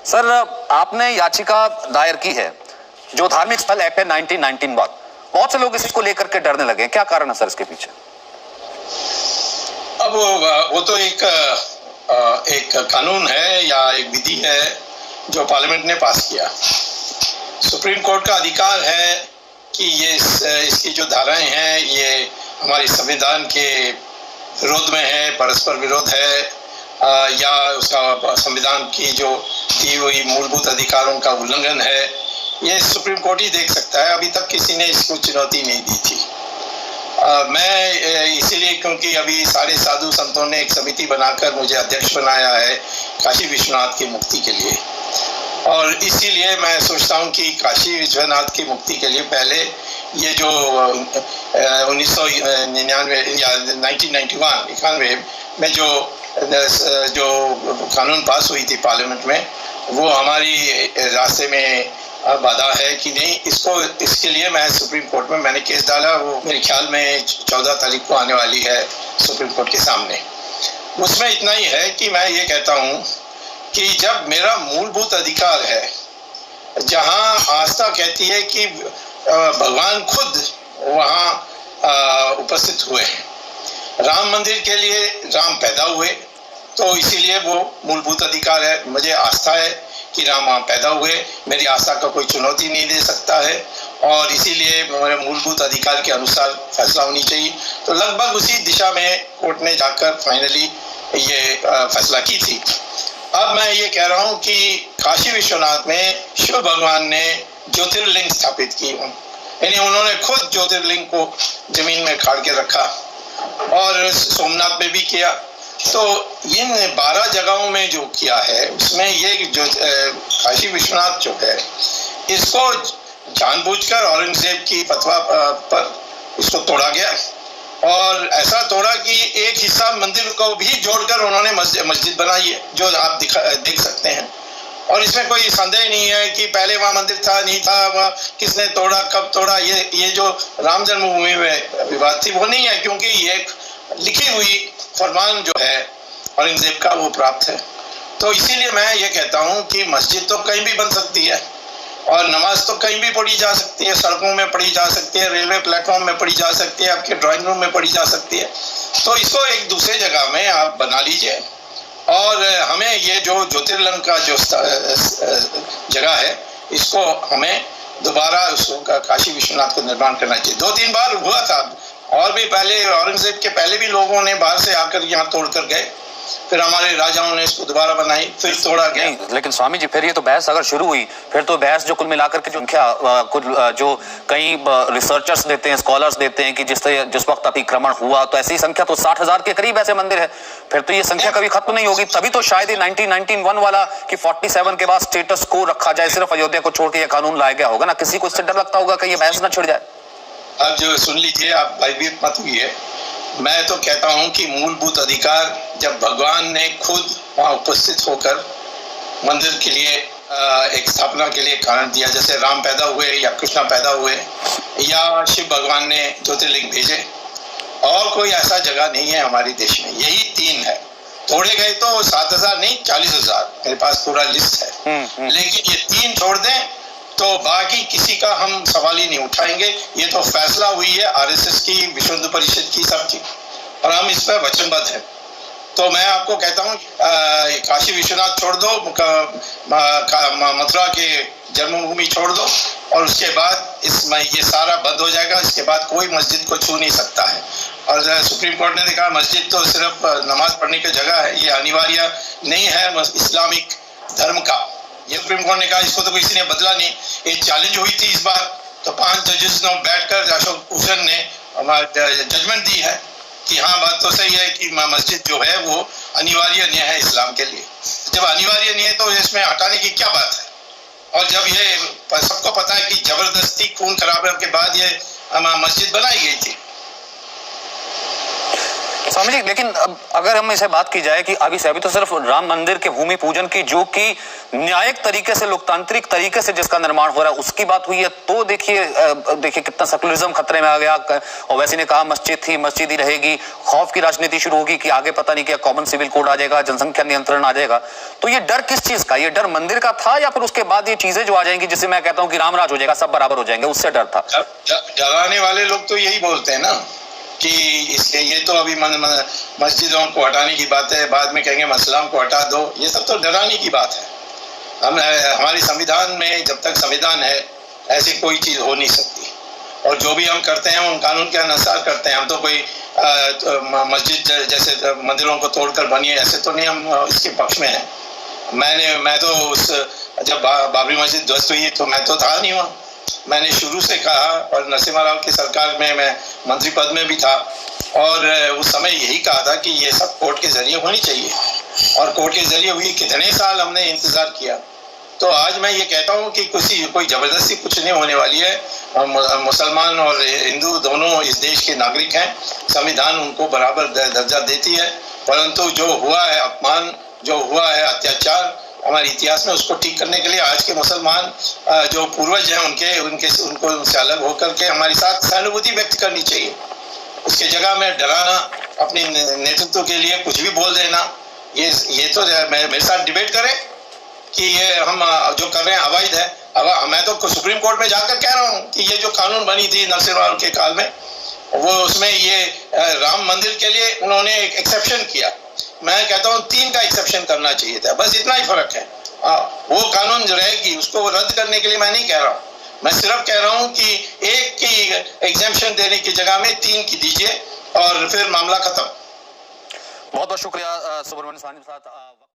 Sir, आपने याचिका दायर की है जो धार्मिक स्थल एक्ट है 1919 बाद, बहुत से लोग इसको लेकर के डरने लगे, क्या कारण है सर इसके पीछे? अब वो तो एक कानून है या एक विधि है जो पार्लियामेंट ने पास किया। सुप्रीम कोर्ट का अधिकार है कि ये इसकी जो धाराएं हैं ये हमारे संविधान के विरोध में है, परस्पर विरोध है, या उसका संविधान की जो दी हुई मूलभूत अधिकारों का उल्लंघन है, ये सुप्रीम कोर्ट ही देख सकता है। अभी तक किसी ने इसको चुनौती नहीं दी थी। मैं इसीलिए, क्योंकि अभी सारे साधु संतों ने एक समिति बनाकर मुझे अध्यक्ष बनाया है काशी विश्वनाथ की मुक्ति के लिए, और इसीलिए मैं सोचता हूँ कि काशी विश्वनाथ की मुक्ति के लिए पहले ये जो 1999 या 1991 में जो कानून पास हुई थी पार्लियामेंट में, वो हमारी रास्ते में बाधा है कि नहीं। इसके लिए मैं सुप्रीम कोर्ट में मैंने केस डाला। वो मेरे ख्याल में 14 तारीख को आने वाली है सुप्रीम कोर्ट के सामने। उसमें इतना ही है कि मैं ये कहता हूँ कि जब मेरा मूलभूत अधिकार है, जहाँ आस्था कहती है कि भगवान खुद वहाँ उपस्थित हुए हैं, राम मंदिर के लिए राम पैदा हुए, तो इसीलिए वो मूलभूत अधिकार है। मुझे आस्था है कि राम वहाँ पैदा हुए, मेरी आस्था का कोई चुनौती नहीं दे सकता है, और इसीलिए मेरे मूलभूत अधिकार के अनुसार फैसला होनी चाहिए। तो लगभग उसी दिशा में कोर्ट ने जाकर फाइनली ये फैसला की थी। अब मैं ये कह रहा हूँ कि काशी विश्वनाथ में शिव भगवान ने ज्योतिर्लिंग स्थापित की, यानी उन्होंने खुद ज्योतिर्लिंग को जमीन में खाड़ के रखा, और सोमनाथ में भी किया। तो इन 12 जगहों में जो किया है, उसमें ये जो काशी विश्वनाथ जो है, इसको जानबूझकर औरंगजेब की फतवा पर इसको तोड़ा गया, और ऐसा तोड़ा कि एक हिस्सा मंदिर को भी जोड़कर उन्होंने मस्जिद बनाई है, जो आप देख सकते हैं। और इसमें कोई संदेह नहीं है कि पहले वहाँ मंदिर था नहीं था, वहाँ किसने तोड़ा, कब तोड़ा। ये जो राम जन्मभूमि में विवाद थी वो नहीं है, क्योंकि ये लिखी हुई फरमान जो है औरंगजेब का वो प्राप्त है। तो इसीलिए मैं ये कहता हूँ कि मस्जिद तो कहीं भी बन सकती है, और नमाज तो कहीं भी पढ़ी जा सकती है, सड़कों में पढ़ी जा सकती है, रेलवे प्लेटफॉर्म में पढ़ी जा सकती है, आपके ड्राइंग रूम में पढ़ी जा सकती है। तो इसको एक दूसरे जगह में आप बना लीजिए, और हमें ये जो ज्योतिर्लिंग का जो जगह है, इसको हमें दोबारा उसको काशी विश्वनाथ को निर्माण करना चाहिए। 2-3 बार हुआ था, और भी पहले औरंगजेब के पहले भी लोगों ने बाहर से आकर यहाँ तोड़ कर गए, फिर हमारे राजाओं ने इसको दोबारा बनाई, फिर तोड़ा गया। लेकिन स्वामी जी, फिर ये तो बहस अगर शुरू हुई, फिर तो बहस जो कुल मिलाकर के जो संख्या कुछ जो कई रिसर्चर्स देते हैं, स्कॉलर्स देते हैं कि जिस वक्त अतिक्रमण हुआ तो ऐसी संख्या तो 60,000 के करीब ऐसे मंदिर है, फिर तो ये संख्या कभी खत्म नहीं होगी। तभी तो शायद ये 1991 वाला कि 47 के बाद स्टेटस को रखा जाए, सिर्फ अयोध्या को छोड़ के ये कानून लाया गया होगा ना। किसी को इससे डर लगता होगा कि ये बहस ना छिड़ जाए। अब जो सुन लीजिए, आप भयभीत मत हुई। मैं तो कहता हूं कि मूलभूत अधिकार जब भगवान ने खुद वहां उपस्थित होकर मंदिर के लिए एक स्थापना के लिए कारण दिया, जैसे राम पैदा हुए या कृष्णा पैदा हुए या शिव भगवान ने ज्योतिर्लिंग भेजे, और कोई ऐसा जगह नहीं है हमारे देश में, यही 3 है। तोड़े गए तो 7,000 नहीं 40,000, मेरे पास पूरा लिस्ट है। लेकिन ये 3 छोड़ दें तो बाकी किसी का हम सवाल ही नहीं उठाएंगे। ये तो फैसला हुई है आरएसएस की, विश्व हिंदू परिषद की, सबकी, और हम इस पर वचनबद्ध हैं। तो मैं आपको कहता हूँ काशी विश्वनाथ छोड़ दो, मथुरा के जन्मभूमि छोड़ दो, और उसके बाद इसमें ये सारा बंद हो जाएगा। इसके बाद कोई मस्जिद को छू नहीं सकता है। और सुप्रीम कोर्ट ने देखा मस्जिद तो सिर्फ नमाज पढ़ने की जगह है, ये अनिवार्य नहीं है इस्लामिक धर्म का। ये सुप्रीम कोर्ट ने कहा, इसको तो किसी ने बदला नहीं। एक चैलेंज हुई थी इस बार, तो 5 जजेस ने बैठकर अशोक भूषण ने जजमेंट दी है कि हाँ, बात तो सही है कि मस्जिद जो है वो अनिवार्य नहीं है इस्लाम के लिए। जब अनिवार्य नहीं है तो इसमें हटाने की क्या बात है? और जब ये सबको पता है कि जबरदस्ती खून खराबे के बाद ये मस्जिद बनाई गई थी। स्वामी जी, लेकिन अगर हम इसे बात की जाए कि अभी तो सिर्फ राम मंदिर के भूमि पूजन की, जो कि न्यायिक तरीके से, लोकतांत्रिक तरीके से जिसका निर्माण हो रहा है, उसकी बात हुई है, तो देखिए कितना सेकुलरिज्म खतरे में आ गया। और वैसे ने कहा मस्जिद थी, मस्जिद ही रहेगी। खौफ की राजनीति शुरू होगी कि आगे पता नहीं क्या कॉमन सिविल कोड आ जाएगा, जनसंख्या नियंत्रण आ जाएगा। तो ये डर किस चीज का? ये डर मंदिर का था, या फिर उसके बाद ये चीजें जो आ जाएंगी, जिससे मैं कहता हूँ कि रामराज हो जाएगा, सब बराबर हो जाएंगे, उससे डर था? डराने वाले लोग तो यही बोलते हैं ना कि इसलिए ये तो अभी मस्जिदों को हटाने की बात है, बाद में कहेंगे मसलाम को हटा दो। ये सब तो डराने की बात है। हमारे संविधान में जब तक संविधान है ऐसी कोई चीज़ हो नहीं सकती, और जो भी हम करते हैं उन कानून के अनुसार करते हैं। हम तो कोई मस्जिद जैसे मंदिरों को तोड़कर बनिए, ऐसे तो नहीं हम इसके पक्ष में हैं। मैं तो जब बाबरी मस्जिद ध्वस्त हुई तो मैं तो था नहीं वहाँ। मैंने शुरू से कहा, और नरसिम्हा राव की सरकार में मैं मंत्री पद में भी था, और उस समय यही कहा था कि ये सब कोर्ट के जरिए होनी चाहिए, और कोर्ट के जरिए हुई। कितने साल हमने इंतजार किया। तो आज मैं ये कहता हूँ कि कोई जबरदस्ती कुछ नहीं होने वाली है। मुसलमान और हिंदू दोनों इस देश के नागरिक हैं, संविधान उनको बराबर दर्जा देती है। परंतु जो हुआ है अपमान, जो हुआ है अत्याचार हमारे इतिहास में, उसको ठीक करने के लिए आज के मुसलमान जो पूर्वज हैं उनको उनसे अलग होकर के हमारे साथ सहानुभूति व्यक्त करनी चाहिए। उसके जगह में डराना, अपने नेतृत्व के लिए कुछ भी बोल देना, ये तो मेरे साथ डिबेट करें कि ये हम जो कर रहे हैं अवैध है। अब मैं तो सुप्रीम कोर्ट में जाकर कह रहा हूँ कि ये जो कानून बनी थी नरसिम्हा राव के काल में, वो उसमें ये राम मंदिर के लिए उन्होंने एक एक्सेप्शन किया। मैं कहता हूँ 3 का एक्सेप्शन करना चाहिए था, बस इतना ही फर्क है। वो कानून जो रहेगी उसको रद्द करने के लिए मैं नहीं कह रहा हूँ। मैं सिर्फ कह रहा हूँ कि 1 की एग्जेम्पशन देने की जगह में 3 की दीजिए, और फिर मामला खत्म। बहुत बहुत शुक्रिया सुब्रमण्यम स्वामी साहब।